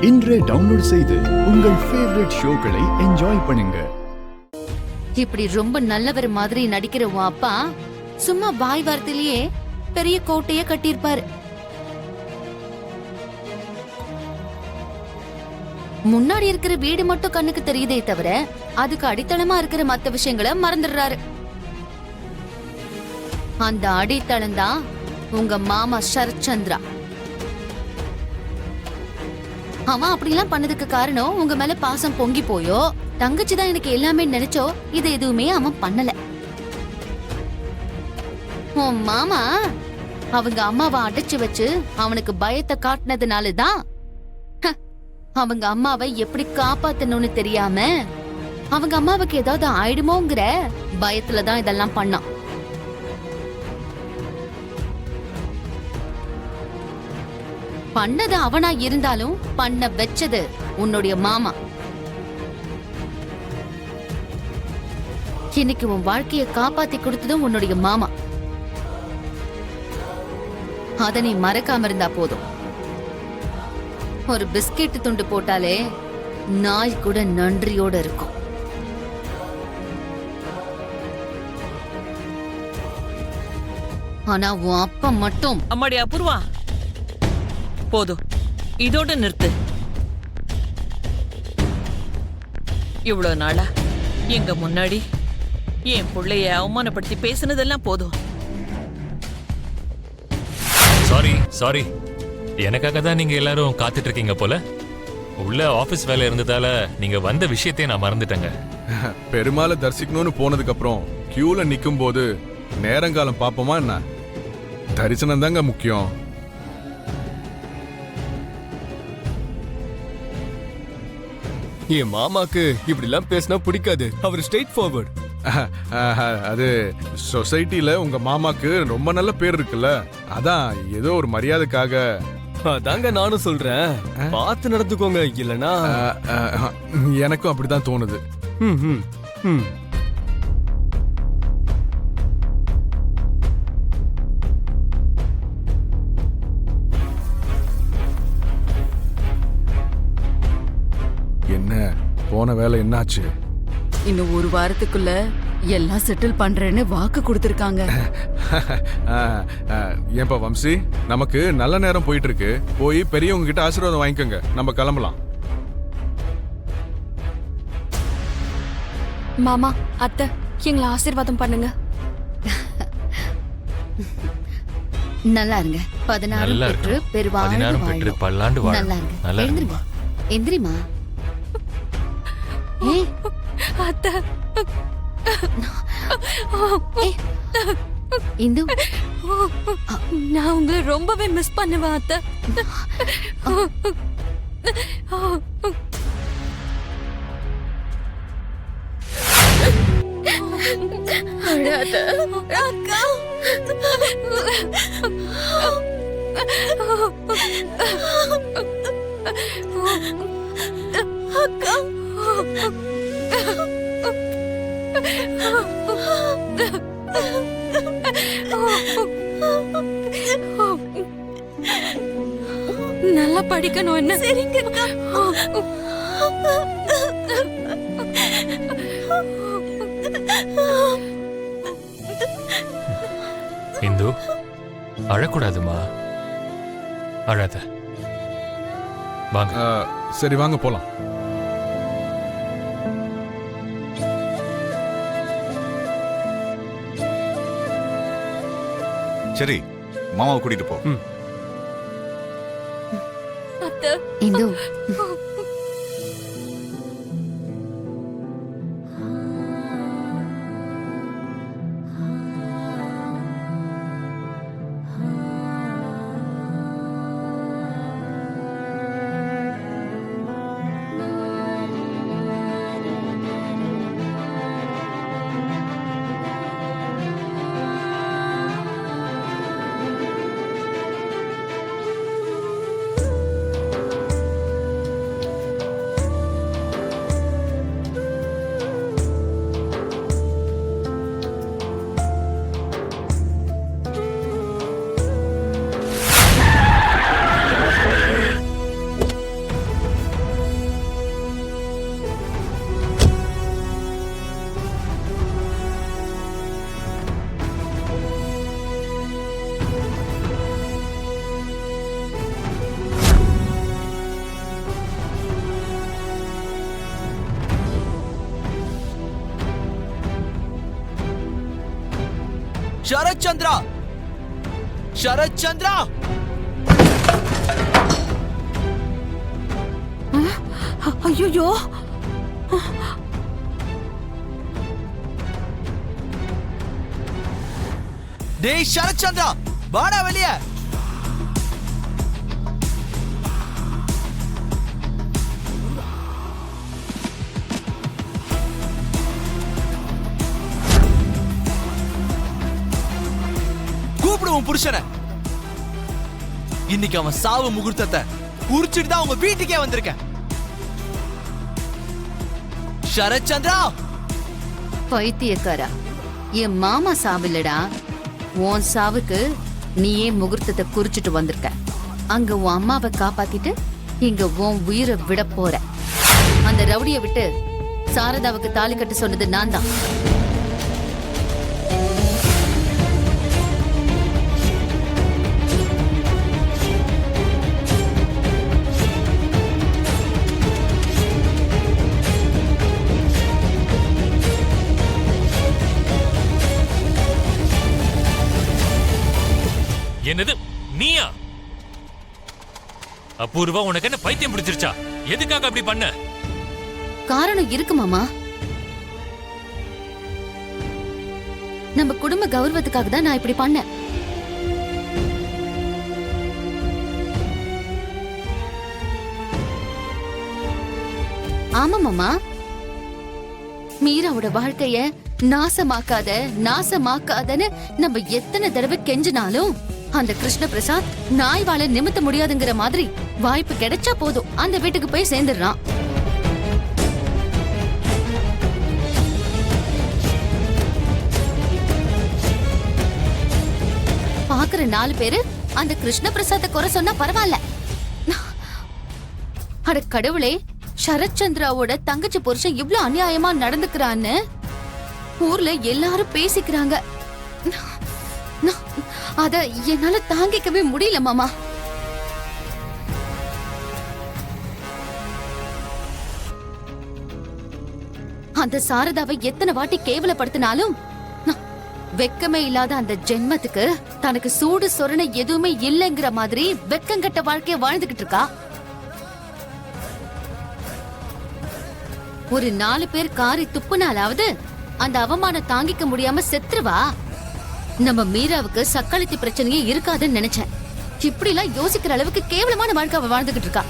இன்றே டவுன்லோட் செய்து உங்கள் ஃபேவரட் ஷோக்களை என்ஜாய் பண்ணுங்க. இப்படி ரொம்ப நல்லவர் மாதிரி நடிக்கிற உன் அப்பா சும்மா வாய் வார்த்தையிலேயே பெரிய கோட்டைய கட்டியிருப்பாரு. முன்னாடி இருக்கிற வீடு மட்டும் கண்ணுக்கு தெரியுதே தவிர அதுக்கு அடித்தளமா இருக்கிற மத்த விஷயங்களை மறந்துடுறாரு. அந்த அடித்தளம் தான் உங்க மாமா சரத்சந்திரா. அவன் அப்படிலாம் பண்ணதுக்கு காரணம் உங்க மேல பாசம் பொங்கி போயோ தங்கச்சிதான் எனக்கு எல்லாமே நினைச்சோ இது எதுவுமே அவன் பண்ணல. உன் மாமா அவங்க அம்மாவை அடைச்சு வச்சு அவனுக்கு பயத்தை காட்டினதுனாலதான் அவங்க அம்மாவை எப்படி காப்பாத்தணும்னு தெரியாம அவங்க அம்மாவுக்கு ஏதாவது ஆயிடுமோங்கிற பயத்துலதான் இதெல்லாம் பண்ணான். பண்ணது அவனா இருந்தாலும் பண்ண வச்சது உன்னுடைய மாமா. இன்னைக்கு உன் வாழ்க்கைய காப்பாத்தி கொடுத்ததும் உன்னுடைய மாமா. அத நீ மறக்காம இருந்தா போதும். ஒரு பிஸ்கெட் துண்டு போட்டாலே நாய் கூட நன்றியோட இருக்கும். ஆனா உன் அப்பா மட்டும். அம்மாடி அபூர்வா, போதும், இதோட நிறுத்து. இவ்வளவு நாளா எங்க முன்னாடி என் பிள்ளைய அவமானப்படுத்தி பேசுனதெல்லாம் போதும். சாரி, எனக்காக தான் நீங்க எல்லாரும் காத்துட்டு இருக்கீங்க போல. உள்ள ஆபீஸ் வேலை இருந்ததால நீங்க வந்த விஷயத்தை நான் மறந்துட்டேங்க. பெருமாளை தரிசிக்கணும்னு போனதுக்கு அப்புறம் கியூல நிக்கும் போது நேரங்காலம் பாப்போமா என்ன? தரிசனம் தாங்க முக்கியம். என் மாமாக்கு இப்படி எல்லாம் பேசினா பிடிக்காது. அவர் ஸ்ட்ரெயிட் ஃபார்வர்ட். அது சொசைட்டில உங்க மாமாக்கு ரொம்ப நல்ல பேர் இருக்குல்ல, அதான் ஏதோ ஒரு மரியாதைக்காக. அதாங்க நானும் சொல்றேன், பார்த்து நடந்துக்கோங்க, இல்லனா. எனக்கும் அப்படிதான் தோணுது. என்ன போன வேலை என்னாச்சு? இன்னும் ஒரு வாரத்துக்குள்ள எல்லாம் செட்டில் பண்றேன்னு வாக்கு கொடுத்திருக்காங்க. ஏன்பா வம்சி, நமக்கு நல்ல நேரம் போயிட்டு இருக்கு. போய் பெரியவங்க கிட்ட ஆசீர்வாதம் வாங்கிக்கோங்க, நம்ம கிளம்பலாம். மாமா, அத்தை, எங்களை ஆசீர்வாதம் பண்ணுங்க. நல்லா இருங்க. 16 பெற்று பெருவாழ்வு பல்லாண்டு வாழ. நல்லா இருங்க. எழுந்திருங்க. எந்திரிமா. அத்தை, இந்து, நான் உங்களை ரொம்பவே மிஸ் பண்ணுவேன் அத்தை. அக்கா, அக்கா, நல்லா படிக்கணும் என்ன? சரிங்க. இந்து, அழக்கூடாதுமா, அழாத. வாங்க. சரி, வாங்க போலாம். சரி, மாமாவை கூட்டிட்டு போ. இந்து, சரத் சந்திரா சரத் சந்திரா ஐயோ டேய் சரத் சந்திரா வாடா வெளிய. கூப்பிடுவோம் புருஷனை. இன்னைக்கு அவன் சாவு முகூர்த்தத்தை குறிச்சிட்டு தான் உங்க வீட்டுக்கே வந்திருக்கேன். சரத் சந்திரா பைத்தியக்காரா, என் மாமா சாவில்லடா, உன் சாவுக்கு நீயே முகூர்த்தத்தை குறிச்சிட்டு வந்திருக்க. அங்க உன் அம்மாவை காப்பாத்திட்டு இங்க உன் உயிரை விட போற. அந்த ரவுடிய விட்டு சாரதாவுக்கு தாலி கட்ட சொன்னது நான் தான். என்னது நீயா? அபூர்வா, உனக்கு என்ன பைத்தியம் பிடிச்சிருச்சா? எதுக்காக அப்படி பண்ண? காரணம் இருக்கு மாமா. நம்ம குடும்ப கௌரவத்துக்காக தான் நான் இப்படி பண்ணேன். ஆமா மாமா, மீராவோட வாழ்க்கைய நாசமாக்காதன்னு நம்ம எத்தனை தடவை கெஞ்சினாலும் அந்த கிருஷ்ண பிரசாத் நாய் வாழ நிமித்த முடியாதுங்கிற மாதிரி வாய்ப்பு கிடைச்சா போதும் அந்த வீட்டுக்கு போய் சேர்ந்துடுறான். பாக்குற 4 பேரு அந்த கிருஷ்ண பிரசாத்தை குறை சொன்னா பரவாயில்ல. அட கடவுளே, சரத் சந்திராவோட தங்கச்சி புருஷன் இவ்ளோ அநியாயமா நடந்துக்கிறான்னு ஊர்ல எல்லாரும் பேசிக்கிறாங்க. அத என்னால தாங்கிக்கவே முடியல மாமா. அந்த சாரதாவை எத்தனை வாட்டி கேவலப்படுத்தினாலும் வெக்கமே இல்லாத அந்த ஜென்மத்துக்கு தனக்கு சூடு சொரணை எதுவுமே இல்லைங்கிற மாதிரி வெக்கங்கட்ட வாழ்க்கைய வாழ்ந்துகிட்டு இருக்கா. ஒரு 4 பேர் காரி துப்புனாலாவது அந்த அவமானம் தாங்கிக்க முடியாம செத்துருவா. நம்ம மீராவுக்கு சக்களத்தி பிரச்சனையே இருக்காதுன்னு நினைச்சேன். இப்படி எல்லாம் யோசிக்கிற அளவுக்கு கேவலமான வாழ்க்கை அவ வாழ்ந்துகிட்டு இருக்கா.